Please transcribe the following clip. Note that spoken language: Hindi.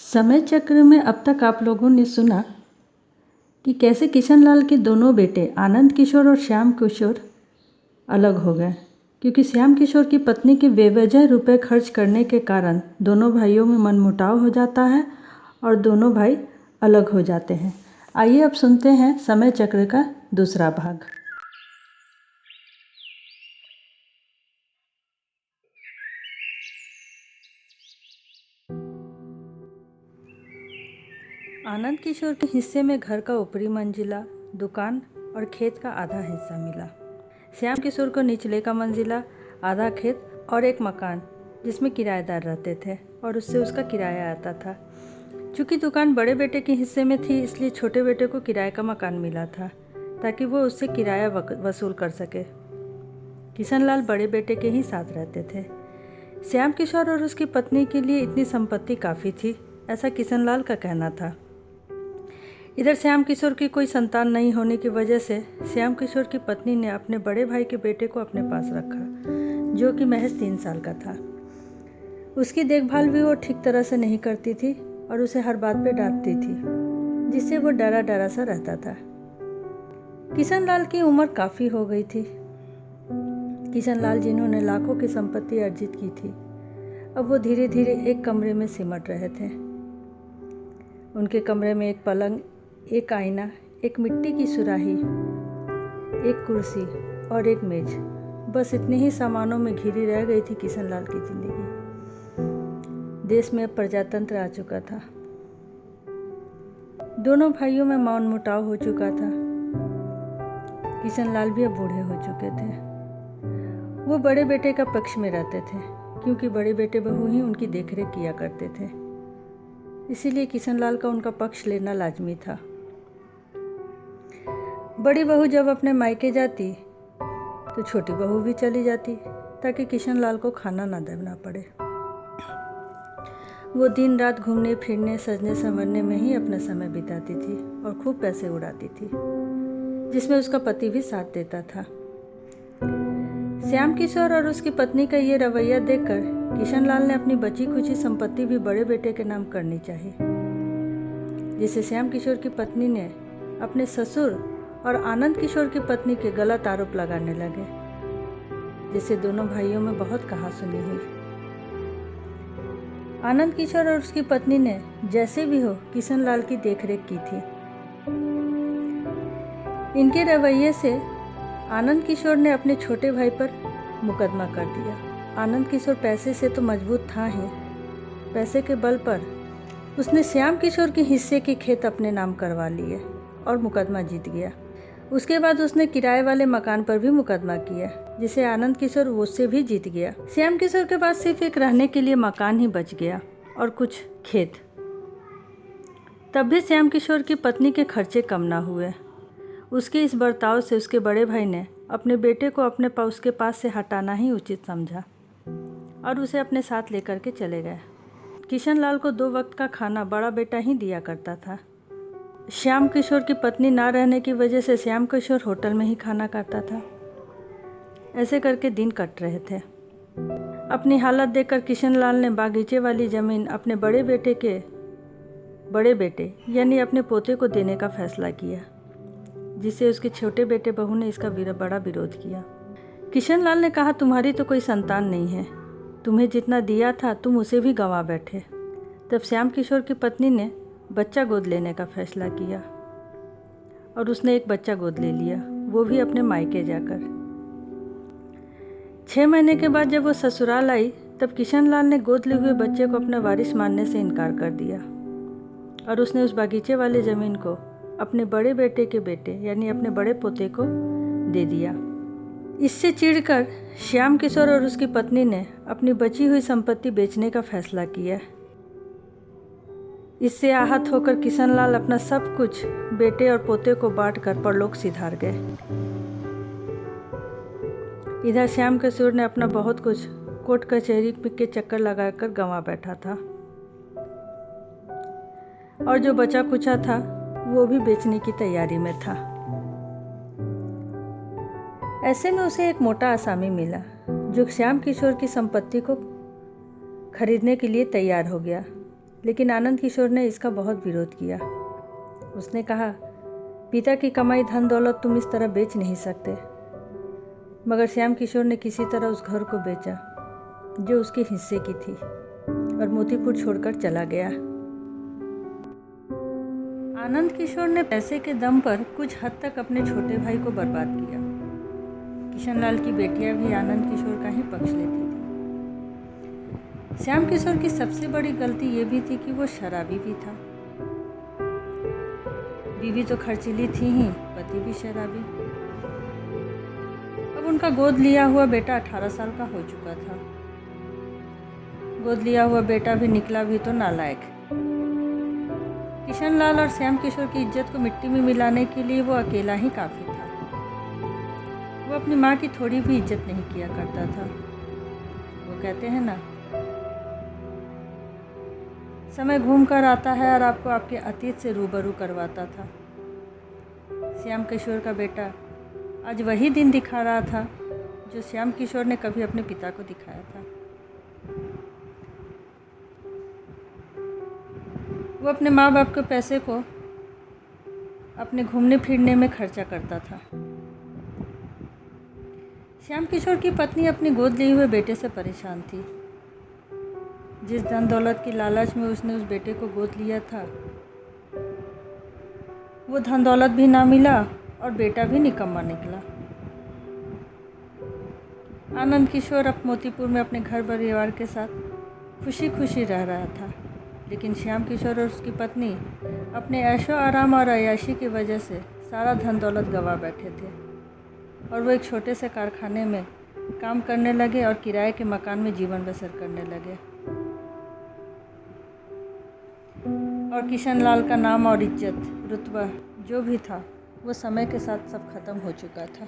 समय चक्र में अब तक आप लोगों ने सुना कि कैसे किशनलाल के दोनों बेटे आनंद किशोर और श्याम किशोर अलग हो गए, क्योंकि श्याम किशोर की पत्नी के बेवजह रुपए खर्च करने के कारण दोनों भाइयों में मनमुटाव हो जाता है और दोनों भाई अलग हो जाते हैं। आइए अब सुनते हैं समय चक्र का दूसरा भाग। आनंद किशोर के हिस्से में घर का ऊपरी मंजिला, दुकान और खेत का आधा हिस्सा मिला। श्याम किशोर को निचले का मंजिला, आधा खेत और एक मकान जिसमें किराएदार रहते थे और उससे उसका किराया आता था। चूँकि दुकान बड़े बेटे के हिस्से में थी, इसलिए छोटे बेटे को किराए का मकान मिला था ताकि वो उससे किराया वसूल कर सके। किशनलाल बड़े बेटे के ही साथ रहते थे। श्याम किशोर और उसकी पत्नी के लिए इतनी संपत्ति काफ़ी थी, ऐसा किशनलाल का कहना था। इधर श्याम किशोर की कोई संतान नहीं होने की वजह से श्याम किशोर की पत्नी ने अपने बड़े भाई के बेटे को अपने पास रखा, जो कि महज 3 साल का था। उसकी देखभाल भी वो ठीक तरह से नहीं करती थी और उसे हर बात पे डांटती थी, जिससे वो डरा डरा सा रहता था। किशनलाल की उम्र काफ़ी हो गई थी। किशनलाल, जिन्होंने लाखों की संपत्ति अर्जित की थी, अब वो धीरे धीरे एक कमरे में सिमट रहे थे। उनके कमरे में एक पलंग, एक आईना, एक मिट्टी की सुराही, एक कुर्सी और एक मेज, बस इतने ही सामानों में घिरी रह गई थी किशनलाल की जिंदगी। देश में अब प्रजातंत्र आ चुका था। दोनों भाइयों में मनमुटाव हो चुका था। किशनलाल भी अब बूढ़े हो चुके थे। वो बड़े बेटे का पक्ष में रहते थे, क्योंकि बड़े बेटे बहू ही उनकी देखरेख किया करते थे। इसीलिए किशनलाल का उनका पक्ष लेना लाजमी था। बड़ी बहू जब अपने मायके जाती तो छोटी बहू भी चली जाती, ताकि किशनलाल को खाना ना देना पड़े। वो दिन रात घूमने फिरने, सजने संवरने में ही अपना समय बिताती थी और खूब पैसे उड़ाती थी, जिसमें उसका पति भी साथ देता था। श्याम किशोर और उसकी पत्नी का ये रवैया देखकर किशनलाल ने अपनी बची खुची संपत्ति भी बड़े बेटे के नाम करनी चाहिए, जिसे श्याम किशोर की पत्नी ने अपने ससुर और आनंद किशोर की पत्नी के गलत आरोप लगाने लगे, जिससे दोनों भाइयों में बहुत कहासुनी हुई। आनंद किशोर और उसकी पत्नी ने जैसे भी हो किशनलाल की देखरेख की थी। इनके रवैये से आनंद किशोर ने अपने छोटे भाई पर मुकदमा कर दिया। आनंद किशोर पैसे से तो मजबूत था ही, पैसे के बल पर उसने श्याम किशोर के हिस्से के खेत अपने नाम करवा लिए और मुकदमा जीत गया। उसके बाद उसने किराए वाले मकान पर भी मुकदमा किया, जिसे आनंद किशोर उससे भी जीत गया। श्याम किशोर के पास सिर्फ एक रहने के लिए मकान ही बच गया और कुछ खेत। तब भी श्याम किशोर की पत्नी के खर्चे कम ना हुए। उसके इस बर्ताव से उसके बड़े भाई ने अपने बेटे को उसके पास से हटाना ही उचित समझा और उसे अपने साथ लेकर के चले गए। किशनलाल को 2 वक्त का खाना बड़ा बेटा ही दिया करता था। श्याम किशोर की पत्नी ना रहने की वजह से श्याम किशोर होटल में ही खाना खाता था। ऐसे करके दिन कट रहे थे। अपनी हालत देखकर किशनलाल ने बागीचे वाली ज़मीन अपने बड़े बेटे यानी अपने पोते को देने का फैसला किया, जिससे उसके छोटे बेटे बहू ने इसका बड़ा विरोध किया। किशनलाल ने कहा, तुम्हारी तो कोई संतान नहीं है, तुम्हें जितना दिया था तुम उसे भी गंवा बैठे। तब श्याम किशोर की पत्नी ने बच्चा गोद लेने का फैसला किया और उसने एक बच्चा गोद ले लिया, वो भी अपने मायके जाकर। 6 महीने के बाद जब वो ससुराल आई, तब किशनलाल ने गोद लिए हुए बच्चे को अपना वारिस मानने से इनकार कर दिया और उसने उस बागीचे वाले ज़मीन को अपने बड़े बेटे के बेटे यानी अपने बड़े पोते को दे दिया। इससे चिढ़कर श्याम किशोर और उसकी पत्नी ने अपनी बची हुई संपत्ति बेचने का फैसला किया। इससे आहत होकर किशनलाल अपना सब कुछ बेटे और पोते को बांटकर परलोक सिधार गए। इधर श्याम किशोर ने अपना बहुत कुछ कोर्ट कचहरी के चक्कर लगाकर गंवा बैठा था और जो बचा कुचा था वो भी बेचने की तैयारी में था। ऐसे में उसे एक मोटा आसामी मिला, जो श्याम किशोर की संपत्ति को खरीदने के लिए तैयार हो गया। लेकिन आनंद किशोर ने इसका बहुत विरोध किया। उसने कहा, पिता की कमाई धन दौलत तुम इस तरह बेच नहीं सकते। मगर श्याम किशोर ने किसी तरह उस घर को बेचा जो उसके हिस्से की थी और मोतीपुर छोड़कर चला गया। आनंद किशोर ने पैसे के दम पर कुछ हद तक अपने छोटे भाई को बर्बाद किया। किशनलाल की बेटियां भी आनंद किशोर का ही पक्ष लेती थी। श्याम किशोर की सबसे बड़ी गलती ये भी थी कि वो शराबी भी था। बीवी तो खर्चीली थी ही, पति भी शराबी। अब उनका गोद लिया हुआ बेटा 18 साल का हो चुका था। गोद लिया हुआ बेटा भी निकला भी तो नालायक। किशनलाल और श्याम किशोर की इज्जत को मिट्टी में मिलाने के लिए वो अकेला ही काफ़ी था। वो अपनी माँ की थोड़ी भी इज्जत नहीं किया करता था। वो कहते हैं ना, समय घूम कर आता है और आपको आपके अतीत से रूबरू करवाता था। श्याम किशोर का बेटा आज वही दिन दिखा रहा था जो श्याम किशोर ने कभी अपने पिता को दिखाया था। वो अपने माँ बाप के पैसे को अपने घूमने फिरने में खर्चा करता था। श्याम किशोर की पत्नी अपनी गोद लिए हुए बेटे से परेशान थी। जिस धन दौलत की लालच में उसने उस बेटे को गोद लिया था, वो धन दौलत भी ना मिला और बेटा भी निकम्मा निकला। आनंद किशोर अब मोतीपुर में अपने घर परिवार के साथ खुशी खुशी रह रहा था, लेकिन श्याम किशोर और उसकी पत्नी अपने ऐशो आराम और अय्याशी की वजह से सारा धन दौलत गंवा बैठे थे और वो एक छोटे से कारखाने में काम करने लगे और किराए के मकान में जीवन बसर करने लगे। और किशनलाल का नाम और इज्जत रुतबा जो भी था वो समय के साथ सब खत्म हो चुका था।